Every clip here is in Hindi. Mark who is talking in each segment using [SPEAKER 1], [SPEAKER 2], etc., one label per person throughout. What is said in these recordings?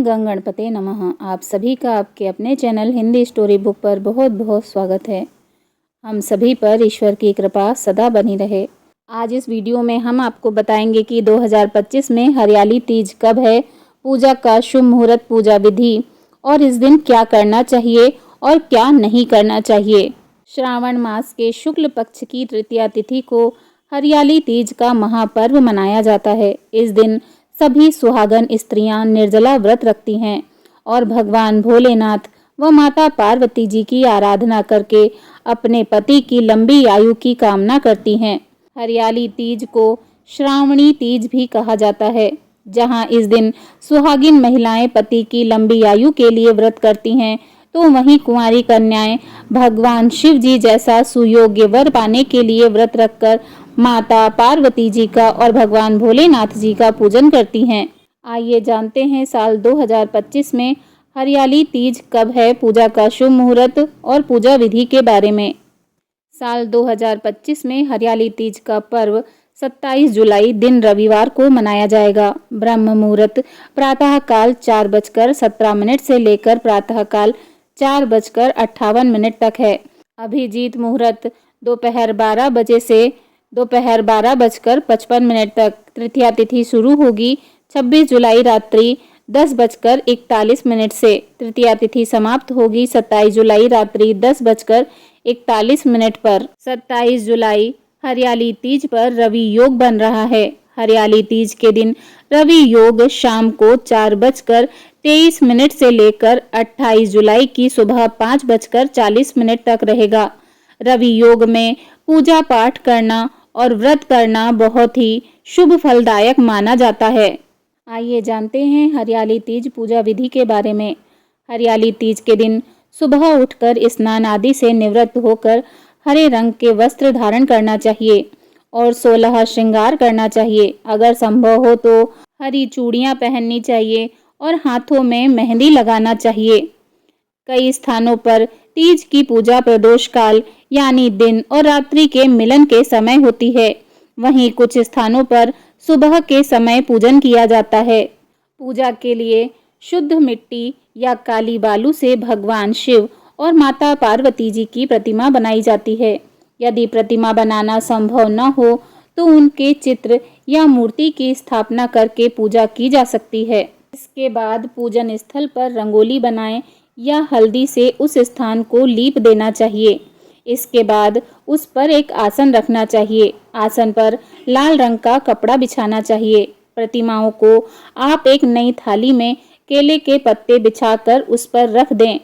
[SPEAKER 1] गं गणपते नमः। आप सभी का आपके अपने चैनल हिंदी स्टोरी बुक पर बहुत बहुत स्वागत है। हम सभी पर ईश्वर की कृपा सदा बनी रहे। आज इस वीडियो में हम आपको बताएंगे कि 2025 में हरियाली तीज कब है, पूजा का शुभ मुहूर्त, पूजा विधि और इस दिन क्या करना चाहिए और क्या नहीं करना चाहिए। श्रावण मास के शुक्ल पक्ष की तृतीया तिथि को हरियाली तीज का महापर्व मनाया जाता है। इस दिन सभी सुहागन स्त्रियां निर्जला व्रत रखती हैं और भगवान भोलेनाथ व माता पार्वती जी की आराधना करके अपने पति की लंबी आयु की कामना करती हैं। हरियाली तीज को श्रावणी तीज भी कहा जाता है, जहां इस दिन सुहागिन महिलाएं पति की लंबी आयु के लिए व्रत करती हैं, तो वहीं कुंवारी कन्याएं भगवान शिव जी जैसा सुयोग्य वर पाने के लिए व्रत रखकर माता पार्वती जी का और भगवान भोलेनाथ जी का पूजन करती हैं। आइए जानते हैं साल 2025 में हरियाली तीज कब है, पूजा का शुभ मुहूर्त और पूजा विधि के बारे में। साल 2025 में हरियाली तीज का पर्व 27 जुलाई दिन रविवार को मनाया जाएगा। ब्रह्म मुहूर्त प्रातःकाल 4:17 से लेकर प्रातःकाल 4:58 तक है। अभिजीत मुहूर्त दोपहर 12 बजे से दोपहर 12:55 तक। तृतीया तिथि शुरू होगी 26 जुलाई रात्रि 10:41 से। तृतीया तिथि समाप्त होगी 27 जुलाई रात्रि 10:41 पर। 27 जुलाई हरियाली तीज पर रवि योग बन रहा है। हरियाली तीज के दिन रवि योग शाम को 4:23 से लेकर 28 जुलाई की सुबह 5:40 तक रहेगा। रवि योग में पूजा पाठ करना और व्रत करना बहुत ही शुभ फलदायक माना जाता है। आइए जानते हैं हरियाली तीज पूजा विधि के बारे में। हरियाली तीज के दिन सुबह उठकर स्नान आदि से निवृत्त होकर हरे रंग के वस्त्र धारण करना चाहिए और 16 श्रृंगार करना चाहिए। अगर संभव हो तो हरी चूड़ियां पहननी चाहिए और हाथों में मेहंदी लगाना चाहिए। कई स्थानों पर तीज की पूजा प्रदोष काल यानी दिन और रात्रि के मिलन के समय होती है। वहीं कुछ स्थानों पर सुबह के समय पूजन किया जाता है। पूजा के लिए शुद्ध मिट्टी या काली बालू से भगवान शिव और माता पार्वती जी की प्रतिमा बनाई जाती है। यदि प्रतिमा बनाना संभव न हो तो उनके चित्र या मूर्ति की स्थापना करके पूजा की जा सकती है। इसके बाद पूजन स्थल पर रंगोली बनाएं या हल्दी से उस स्थान को लीप देना चाहिए। इसके बाद उस पर एक आसन रखना चाहिए। आसन पर लाल रंग का कपड़ा बिछाना चाहिए। प्रतिमाओं को आप एक नई थाली में केले के पत्ते बिछाकर उस पर रख दें।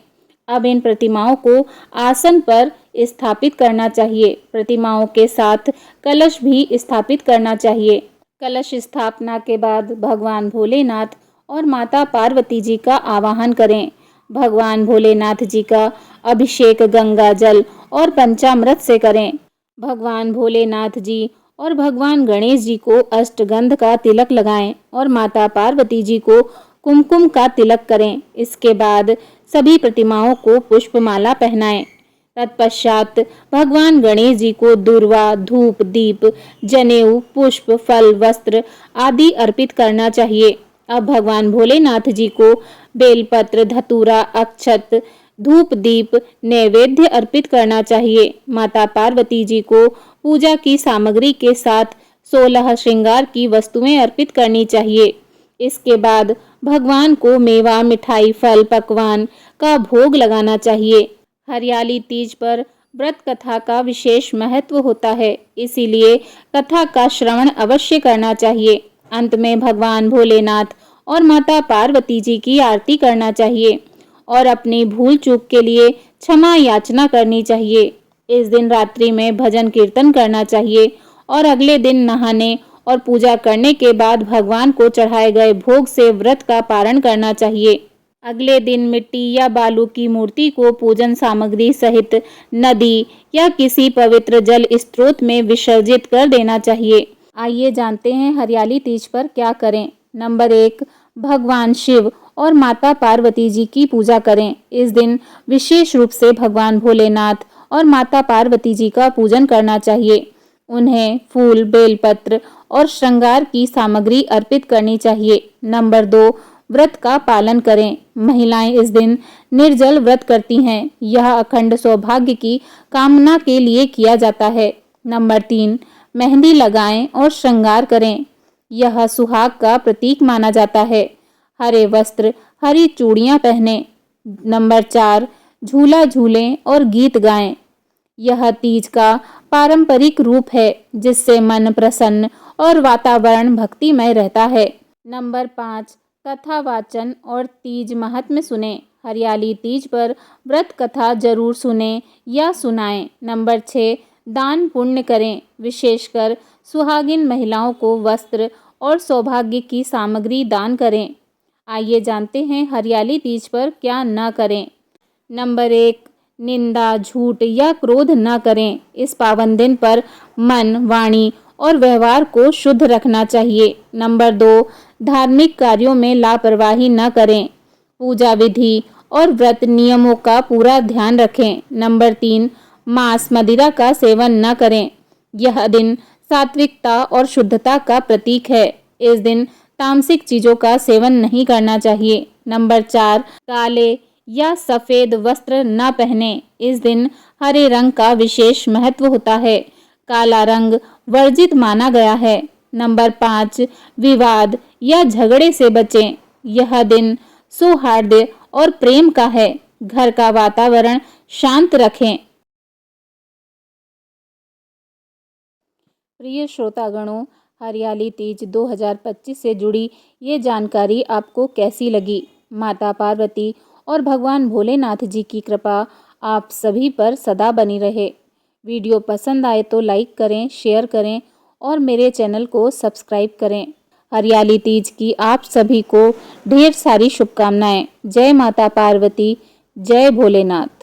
[SPEAKER 1] अब इन प्रतिमाओं को आसन पर स्थापित करना चाहिए। प्रतिमाओं के साथ कलश भी स्थापित करना चाहिए। कलश स्थापना के बाद भगवान भोलेनाथ और माता पार्वती जी का आवाहन करें। भगवान भोलेनाथ जी का अभिषेक गंगा जल और पंचामृत से करें। भगवान भोलेनाथ जी और भगवान गणेश जी को अष्टगंध का तिलक लगाएं और माता पार्वती जी को कुमकुम का तिलक करें। इसके बाद सभी प्रतिमाओं को पुष्पमाला पहनाएं। तत्पश्चात भगवान गणेश जी को दूर्वा, धूप, दीप, जनेऊ, पुष्प, फल, वस्त्र आदि अर्पित करना चाहिए। अब भगवान भोलेनाथ जी को बेलपत्र, धतूरा, अक्षत, धूप, दीप, नैवेद्य अर्पित करना चाहिए। माता पार्वती जी को पूजा की सामग्री के साथ 16 श्रृंगार की वस्तुएं अर्पित करनी चाहिए। इसके बाद भगवान को मेवा, मिठाई, फल, पकवान का भोग लगाना चाहिए। हरियाली तीज पर व्रत कथा का विशेष महत्व होता है, इसीलिए कथा का श्रवण अवश्य करना चाहिए। अंत में भगवान भोलेनाथ और माता पार्वती जी की आरती करना चाहिए और अपनी भूल चूक के लिए क्षमा याचना करनी चाहिए। इस दिन रात्रि में भजन कीर्तन करना चाहिए और अगले दिन नहाने और पूजा करने के बाद भगवान को चढ़ाए गए भोग से व्रत का पारण करना चाहिए। अगले दिन मिट्टी या बालू की मूर्ति को पूजन सामग्री सहित नदी या किसी पवित्र जल स्रोत में विसर्जित कर देना चाहिए। आइए जानते हैं हरियाली तीज पर क्या करें। नंबर 1, भगवान शिव और माता पार्वती जी की पूजा करें। इस दिन विशेष रूप से भगवान भोलेनाथ और माता पार्वती जी का पूजन करना चाहिए। उन्हें फूल, बेलपत्र और श्रृंगार की सामग्री अर्पित करनी चाहिए। नंबर 2, व्रत का पालन करें। महिलाएं इस दिन निर्जल व्रत करती हैं। यह अखंड सौभाग्य की कामना के लिए किया जाता है। नंबर 3, मेहंदी लगाएं और श्रृंगार करें। यह सुहाग का प्रतीक माना जाता है। हरे वस्त्र, हरी चूड़ियां पहनें। नंबर 4, झूला झूलें और गीत गाएं। यह तीज का पारंपरिक रूप है जिससे मन प्रसन्न और वातावरण भक्तिमय रहता है। नंबर 5, कथा वाचन और तीज महात्म्य सुने। हरियाली तीज पर व्रत कथा जरूर सुने या सुनाएं। नंबर 6, दान पुण्य करें। विशेषकर सुहागिन महिलाओं को वस्त्र और सौभाग्य की सामग्री दान करें। आइए जानते हैं हरियाली तीज पर क्या न करें। नंबर 1, निंदा, झूठ या क्रोध न करें। इस पावन दिन पर मन, वाणी और व्यवहार को शुद्ध रखना चाहिए। नंबर 2, धार्मिक कार्यों में लापरवाही न करें। पूजा विधि और व्रत नियमों का पूरा ध्यान रखें। नंबर 3, मांस, मदिरा का सेवन न करें। यह दिन सात्विकता और शुद्धता का प्रतीक है। इस दिन तामसिक चीजों का सेवन नहीं करना चाहिए। नंबर 4, काले या सफेद वस्त्र न पहने। इस दिन हरे रंग का विशेष महत्व होता है। काला रंग वर्जित माना गया है। नंबर 5, विवाद या झगड़े से बचें। यह दिन सौहार्द और प्रेम का है। घर का वातावरण शांत रखें। प्रिय श्रोतागणों, हरियाली तीज 2025 से जुड़ी ये जानकारी आपको कैसी लगी? माता पार्वती और भगवान भोलेनाथ जी की कृपा आप सभी पर सदा बनी रहे। वीडियो पसंद आए तो लाइक करें, शेयर करें और मेरे चैनल को सब्सक्राइब करें। हरियाली तीज की आप सभी को ढेर सारी शुभकामनाएं। जय माता पार्वती, जय भोलेनाथ।